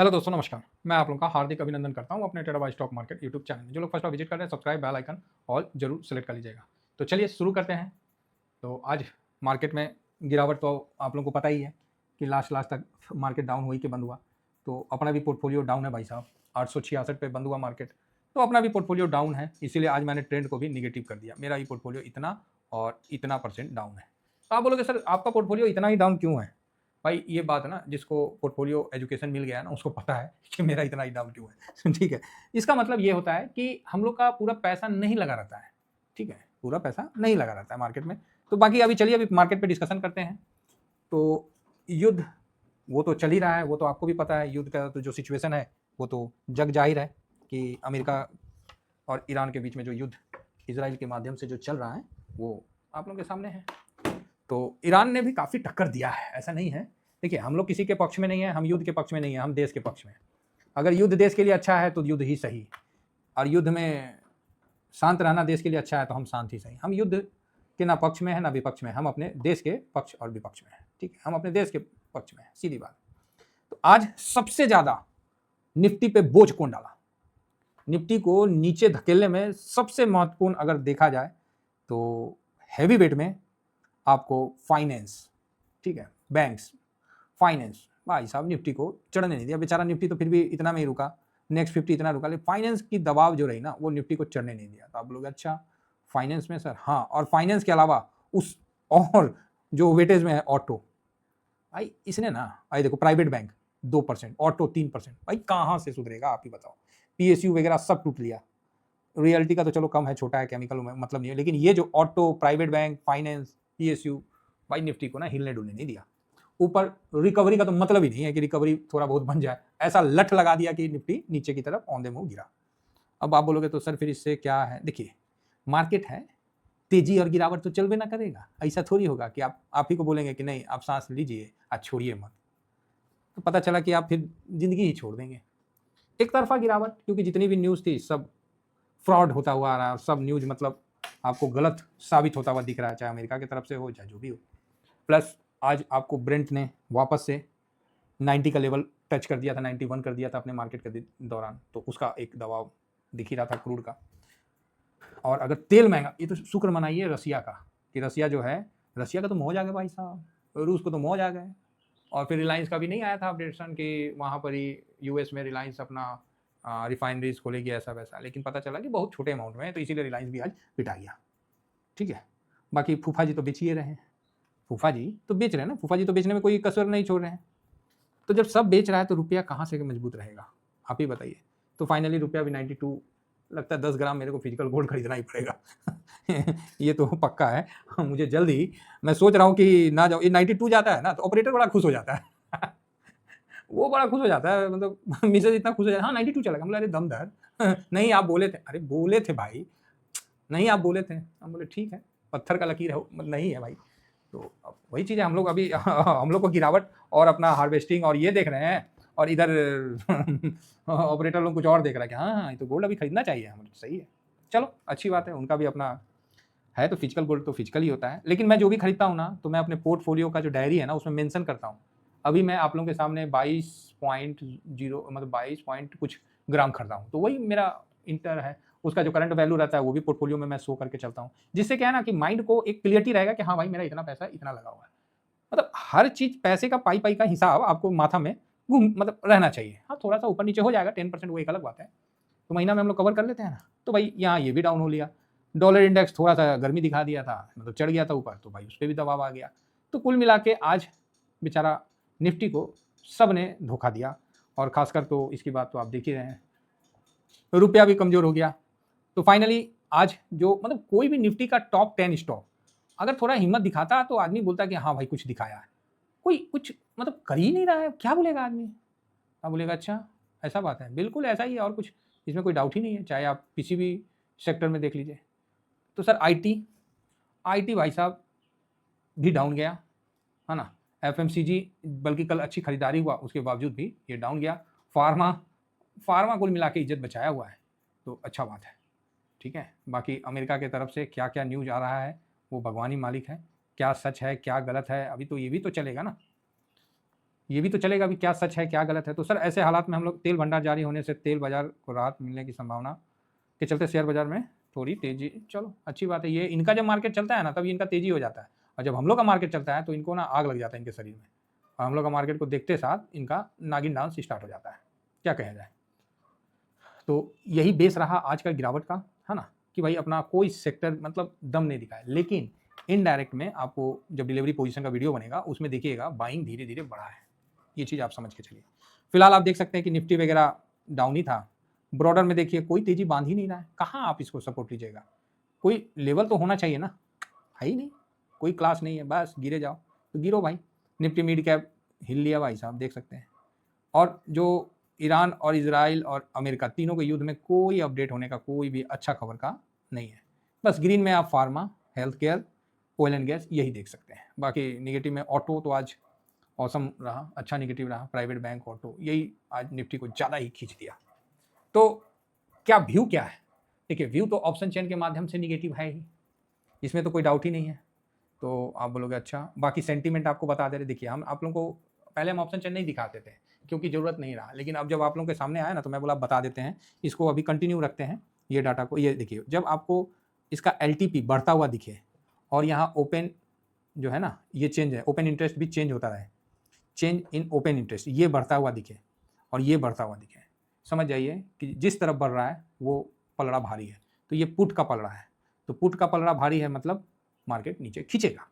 Hello दोस्तों, नमस्कार। मैं आप लोगों का हार्दिक अभिनंदन करता हूं अपने trader by stock market YouTube channel में। जो लोग फर्स्ट बार विजिट कर रहे हैं, सब्सक्राइब, बेल आइकन ऑल जरूर सेलेक्ट कर लीजिएगा। तो चलिए शुरू करते हैं। तो आज मार्केट में गिरावट तो आप लोगों को पता ही है कि लास्ट लास्ट तक मार्केट डाउन हुई के बंद हुआ। तो अपना भी पोर्टफोलियो डाउन है भाई साहब, 866 पे बंद हुआ मार्केट। तो अपना भी पोर्टफोलियो डाउन है, इसीलिए आज मैंने ट्रेंड को भी निगेटिव कर दिया। मेरा ही पोर्टफोलियो इतना और इतना परसेंट डाउन है। तो आप बोलोगे सर आपका पोर्टफोलियो इतना ही डाउन क्यों है? भाई ये बात है ना, जिसको पोर्टफोलियो एजुकेशन मिल गया है ना, उसको पता है कि मेरा इतना ही डाउन क्यों है। ठीक है, इसका मतलब ये होता है कि हम लोग का पूरा पैसा नहीं लगा रहता है। ठीक है, पूरा पैसा नहीं लगा रहता है मार्केट में। तो बाकी अभी चलिए अभी मार्केट पे डिस्कशन करते हैं। तो युद्ध वो तो चल ही रहा है, वो तो आपको भी पता है। युद्ध का तो जो सिचुएशन है वो तो जग जाहिर है कि अमेरिका और ईरान के बीच में जो युद्ध इसराइल के माध्यम से जो चल रहा है वो आप लोगों के सामने है। तो ईरान ने भी काफ़ी टक्कर दिया है, ऐसा नहीं है। देखिए, हम लोग किसी के पक्ष में नहीं है, हम युद्ध के पक्ष में नहीं है, हम देश के पक्ष में हैं। अगर युद्ध देश के लिए अच्छा है तो युद्ध ही सही, और युद्ध में शांत रहना देश के लिए अच्छा है तो हम शांत ही सही। हम युद्ध के ना पक्ष में है ना विपक्ष में, हम अपने देश के पक्ष और विपक्ष में हैं। ठीक है, हम अपने देश के पक्ष में हैं, सीधी बात। तो आज सबसे ज़्यादा निफ्टी पे बोझ कौन डाला? निफ्टी को नीचे धकेलने में सबसे महत्वपूर्ण अगर देखा जाए तो हैवी वेट में आपको फाइनेंस, ठीक है, बैंक्स, फाइनेंस, भाई साहब निफ्टी को चढ़ने नहीं दिया। बेचारा निफ्टी तो फिर भी इतना में ही रुका, नेक्स्ट 50 इतना रुका, लेकिन फाइनेंस की दबाव जो रही ना वो निफ्टी को चढ़ने नहीं दिया। तो आप लोग अच्छा फाइनेंस में सर, हाँ, और फाइनेंस के अलावा उस और जो वेटेज में है ऑटो, भाई इसने ना, भाई देखो प्राइवेट बैंक 2%, ऑटो 3%, भाई कहाँ से सुधरेगा आप ही बताओ। पीएसयू वगैरह सब टूट लिया। रियलिटी का तो चलो कम है, छोटा है, केमिकल में मतलब नहीं है, लेकिन ये जो auto, private bank, finance, PSU, भाई निफ्टी को ना हिलने डुलने नहीं दिया। ऊपर रिकवरी का तो मतलब ही नहीं है कि रिकवरी थोड़ा बहुत बन जाए, ऐसा लठ लगा दिया कि निफ्टी नीचे की तरफ औंधे मुंह गिरा। अब आप बोलोगे तो सर फिर इससे क्या है? देखिए, मार्केट है, तेजी और गिरावट तो चल भी ना करेगा। ऐसा थोड़ी होगा कि आप ही को बोलेंगे कि नहीं आप सांस लीजिए, आज छोड़िए मत, तो पता चला कि आप फिर जिंदगी ही छोड़ देंगे। एक तरफा गिरावट, क्योंकि जितनी भी न्यूज़ थी सब फ्रॉड होता हुआ आ रहा है, सब न्यूज़ मतलब आपको गलत साबित होता हुआ दिख रहा है, चाहे अमेरिका की तरफ से हो चाहे जो भी हो। प्लस आज आपको ब्रेंट ने वापस से 90 का लेवल टच कर दिया था, 91 कर दिया था अपने मार्केट के दौरान, तो उसका एक दबाव दिख ही रहा था क्रूड का। और अगर तेल महंगा, ये तो शुक्र मनाइए रसिया का, कि रसिया जो है, रसिया का तो मौज आ गया भाई साहब, रूस को तो मौज आ गए। और फिर रिलायंस का भी नहीं आया था अपडेशन कि वहाँ पर ही यूएस में रिलायंस अपना रिफाइनरीज खोलेगी ऐसा वैसा, लेकिन पता चला कि बहुत छोटे अमाउंट में है, तो इसीलिए रिलायंस भी आज पिटा गया। ठीक है, बाकी फूफा जी तो बेच ही रहे हैं, फूफा जी तो बेच रहे हैं ना, फूफा जी तो बेचने में कोई कसर नहीं छोड़ रहे हैं। तो जब सब बेच रहा है तो रुपया कहाँ से मजबूत रहेगा, आप ही बताइए। तो फाइनली रुपया भी 92, लगता है 10 ग्राम मेरे को फिजिकल गोल्ड खरीदना ही पड़ेगा। ये तो पक्का है। मुझे जल्द ही, मैं सोच रहा हूँ कि ना जाओ, ये 92 जाता है ना तो ऑपरेटर बड़ा खुश हो जाता है। वो बड़ा खुश हो जाता है, मतलब मिसेज इतना खुश हो जाता है, हाँ 92 चलेगा। मतलब अरे दम दर। नहीं आप बोले थे, अरे बोले थे भाई, नहीं आप बोले थे, हम बोले ठीक है, पत्थर का लकीर है, नहीं है भाई। तो अब वही चीज़ है, हम लोग अभी हम लोग को गिरावट और अपना हार्वेस्टिंग और ये देख रहे हैं, और इधर ऑपरेटर लोग कुछ और देख रहा है कि हाँ हाँ ये तो गोल्ड अभी खरीदना चाहिए हमें। सही है, चलो अच्छी बात है, उनका भी अपना है। तो फिजिकल गोल्ड तो फिजिकल ही होता है, लेकिन मैं जो भी खरीदता हूँ ना तो मैं अपने पोर्टफोलियो का जो डायरी है ना उसमें मेंशन करता हूँ। अभी मैं आप लोगों के सामने 22.0 मतलब 22 पॉइंट कुछ ग्राम खरीदा हूँ, तो वही मेरा इंटर है। उसका जो करंट वैल्यू रहता है वो भी पोर्टफोलियो में मैं शो करके चलता हूँ, जिससे क्या है ना कि माइंड को एक क्लियरिटी रहेगा कि हाँ भाई मेरा इतना पैसा इतना लगा हुआ है। मतलब हर चीज़ पैसे का पाई पाई का हिसाब आपको माथा में घूम मतलब रहना चाहिए। हाँ, थोड़ा सा ऊपर नीचे हो जाएगा 10%, वो एक अलग बात है, तो महीना में हम लोग कवर कर लेते हैं ना। तो भाई यहाँ ये भी डाउन हो लिया, डॉलर इंडेक्स थोड़ा सा गर्मी दिखा दिया था, मतलब चढ़ गया था ऊपर, तो भाई उस पर भी दबाव आ गया। तो कुल मिला के आज बेचारा निफ्टी को सब ने धोखा दिया, और खासकर तो इसकी बात तो आप देख ही रहे हैं, रुपया भी कमज़ोर हो गया। तो फाइनली आज जो मतलब कोई भी निफ्टी का टॉप 10 स्टॉक अगर थोड़ा हिम्मत दिखाता तो आदमी बोलता कि हाँ भाई कुछ दिखाया है, कोई कुछ मतलब कर ही नहीं रहा है, क्या बोलेगा आदमी? आप बोलेगा अच्छा ऐसा बात है, बिल्कुल ऐसा ही है, और कुछ इसमें कोई डाउट ही नहीं है, चाहे आप किसी भी सेक्टर में देख लीजिए। तो सर आईटी, आईटी भाई साहब भी डाउन गया, है ना। एफएमसीजी बल्कि कल अच्छी खरीदारी हुआ, उसके बावजूद भी ये डाउन गया। फार्मा, फार्मा कुल मिला के इज्जत बचाया हुआ है, तो अच्छा बात है। ठीक है, बाकी अमेरिका की तरफ से क्या क्या न्यूज़ आ रहा है वो भगवान ही मालिक है, क्या सच है क्या गलत है, अभी तो ये भी तो चलेगा ना। ये भी तो चलेगा भी, क्या सच है क्या गलत है। तो सर ऐसे हालात में हम लोग तेल भंडार जारी होने से तेल बाजार को राहत मिलने की संभावना के चलते शेयर बाजार में थोड़ी तेजी, चलो अच्छी बात है। ये इनका जब मार्केट चलता है ना तब इनका तेजी हो जाता है, और जब हम लोग का मार्केट चलता है तो इनको ना आग लग जाता है इनके शरीर में, और हम लोग का मार्केट को देखते साथ इनका नागिन डांस स्टार्ट हो जाता है, क्या कहा जाए। तो यही बेस रहा आज का गिरावट का, है ना, कि भाई अपना कोई सेक्टर मतलब दम नहीं दिखाए। लेकिन इनडायरेक्ट में आपको जब डिलीवरी पोजीशन का वीडियो बनेगा उसमें देखिएगा बाइंग धीरे धीरे बढ़ा है, ये चीज़ आप समझ के चलिए। फिलहाल आप देख सकते हैं कि निफ्टी वगैरह डाउन ही था, ब्रॉडर में देखिए कोई तेजी बांध ही नहीं रहा है, कहाँ आप इसको सपोर्ट लीजिएगा। कोई लेवल तो होना चाहिए ना, है ही नहीं, कोई क्लास नहीं है, बस गिरे जाओ तो गिरो भाई। निफ्टी मिड कैप हिल लिया भाई साहब, देख सकते हैं। और जो ईरान और इजराइल और अमेरिका तीनों के युद्ध में कोई अपडेट होने का कोई भी अच्छा खबर का नहीं है। बस ग्रीन में आप pharma, health care, oil and gas यही देख सकते हैं। बाकी निगेटिव में ऑटो तो आज औसम रहा, अच्छा निगेटिव रहा, प्राइवेट बैंक, ऑटो, यही आज निफ्टी को ज़्यादा ही खींच दिया। तो क्या व्यू क्या है, देखिए व्यू तो ऑप्शन चेन के माध्यम से निगेटिव है ही, इसमें तो कोई डाउट ही नहीं है। तो आप बोलोगे अच्छा, बाकी सेंटीमेंट आपको बता दे रहे। देखिए हम आप लोगों को पहले हम ऑप्शन चेन नहीं दिखाते थे क्योंकि ज़रूरत नहीं रहा, लेकिन अब जब आप लोगों के सामने आया ना तो मैं बोला बता देते हैं, इसको अभी कंटिन्यू रखते हैं ये डाटा को। ये देखिए जब आपको इसका एलटीपी बढ़ता हुआ दिखे और यहाँ ओपन जो है ना ये चेंज है, ओपन इंटरेस्ट भी चेंज होता रहे, चेंज इन ओपन इंटरेस्ट ये बढ़ता हुआ दिखे और ये बढ़ता हुआ दिखे, समझ जाइए कि जिस तरफ बढ़ रहा है वो पलड़ा भारी है। तो ये पुट का पलड़ा है, तो पुट का पलड़ा भारी है मतलब मार्केट नीचे खींचेगा,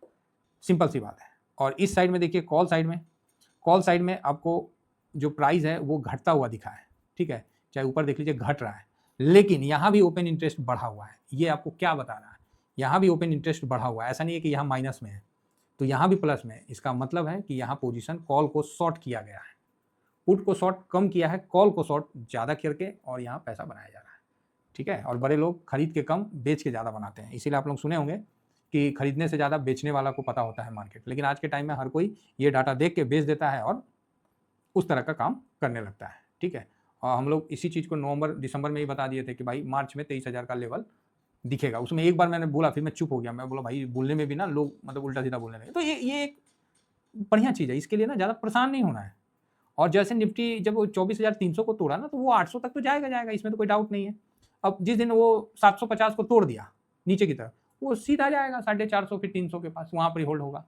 सिंपल सी बात है। और इस साइड में देखिए कॉल साइड में आपको जो प्राइस है वो घटता हुआ दिखा है, ठीक है, चाहे ऊपर देख लीजिए घट रहा है, लेकिन यहाँ भी ओपन इंटरेस्ट बढ़ा हुआ है। ये आपको क्या बता रहा है, यहाँ भी ओपन इंटरेस्ट बढ़ा हुआ है, ऐसा नहीं है कि यहाँ माइनस में है, तो यहाँ भी प्लस में है। इसका मतलब है कि यहाँ पोजीशन कॉल को शॉर्ट किया गया है, पुट को शॉर्ट कम किया है, कॉल को शॉर्ट ज़्यादा करके और यहाँ पैसा बनाया जा रहा है, ठीक है। और बड़े लोग खरीद के कम बेच के ज़्यादा बनाते हैं, इसीलिए आप लोग सुने होंगे कि खरीदने से ज़्यादा बेचने वाला को पता होता है मार्केट। लेकिन आज के टाइम में हर कोई ये डाटा देख के बेच देता है और उस तरह का काम करने लगता है, ठीक है। और हम लोग इसी चीज़ को नवंबर दिसंबर में ही बता दिए थे कि भाई मार्च में 23,000 का लेवल दिखेगा। उसमें एक बार मैंने बोला, फिर मैं चुप हो गया, मैं बोला भाई बोलने में भी ना लोग मतलब उल्टा सीधा बोलने लगे। तो ये एक बढ़िया चीज़ है, इसके लिए ना ज़्यादा परेशान नहीं होना है। और जैसे निफ्टी जब वो 24,300 को तोड़ा ना तो वो 800 तक तो जाएगा, इसमें तो कोई डाउट नहीं है। अब जिस दिन वो 750 को तोड़ दिया नीचे की तरफ, वो सीधा जाएगा 450 फिर 300 के पास, वहाँ पर ही होल्ड होगा,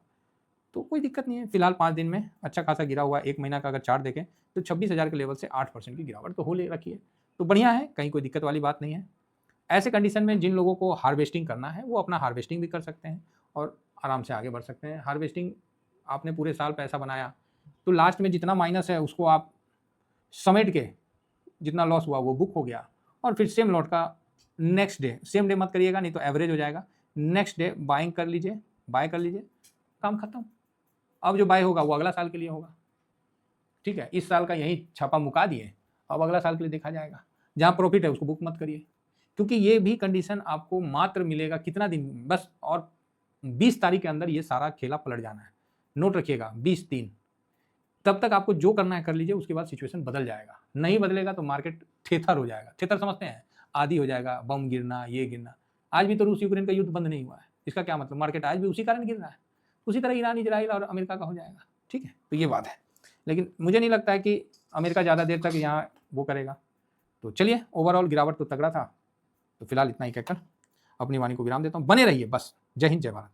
तो कोई दिक्कत नहीं है। फिलहाल 5 दिन में अच्छा खासा गिरा हुआ है। एक महीना का अगर चार्ट देखें तो 26,000 के लेवल से 8% की गिरावट तो हो ले रखी है, तो बढ़िया है, कहीं कोई दिक्कत वाली बात नहीं है। ऐसे कंडीशन में जिन लोगों को हार्वेस्टिंग करना है वो अपना हार्वेस्टिंग भी कर सकते हैं और आराम से आगे बढ़ सकते हैं। हार्वेस्टिंग आपने पूरे साल पैसा बनाया तो लास्ट में जितना माइनस है उसको आप समेट के जितना लॉस हुआ वो बुक हो गया, और फिर सेम लॉट का नेक्स्ट डे, सेम डे मत करिएगा नहीं तो एवरेज हो जाएगा, नेक्स्ट डे बाइंग कर लीजिए, बाय कर लीजिए, काम खत्म। अब जो बाय होगा वो अगला साल के लिए होगा, ठीक है। इस साल का यही छापा मुका दिए, अब अगला साल के लिए देखा जाएगा। जहाँ प्रॉफिट है उसको बुक मत करिए, क्योंकि ये भी कंडीशन आपको मात्र मिलेगा कितना दिन बस, और 20 तारीख के अंदर ये सारा खेला पलट जाना है। नोट रखिएगा 20/3, तब तक आपको जो करना है कर लीजिए, उसके बाद सिचुएशन बदल जाएगा। नहीं बदलेगा तो मार्केट थेथर हो जाएगा। थेथर समझते हैं, आदि हो जाएगा, बम गिरना, ये गिरना। आज भी तो रूस यूक्रेन का युद्ध बंद नहीं हुआ है, इसका क्या मतलब, मार्केट आज भी उसी कारण गिर रहा है। उसी तरह ईरान, इजराइल और अमेरिका का हो जाएगा, ठीक है। तो ये बात है, लेकिन मुझे नहीं लगता है कि अमेरिका ज़्यादा देर तक यहाँ वो करेगा। तो चलिए, ओवरऑल गिरावट तो तगड़ा था। तो फिलहाल इतना ही कहकर अपनी वाणी को विराम देता हूँ। बने रहिए बस। जय हिंद, जय भारत।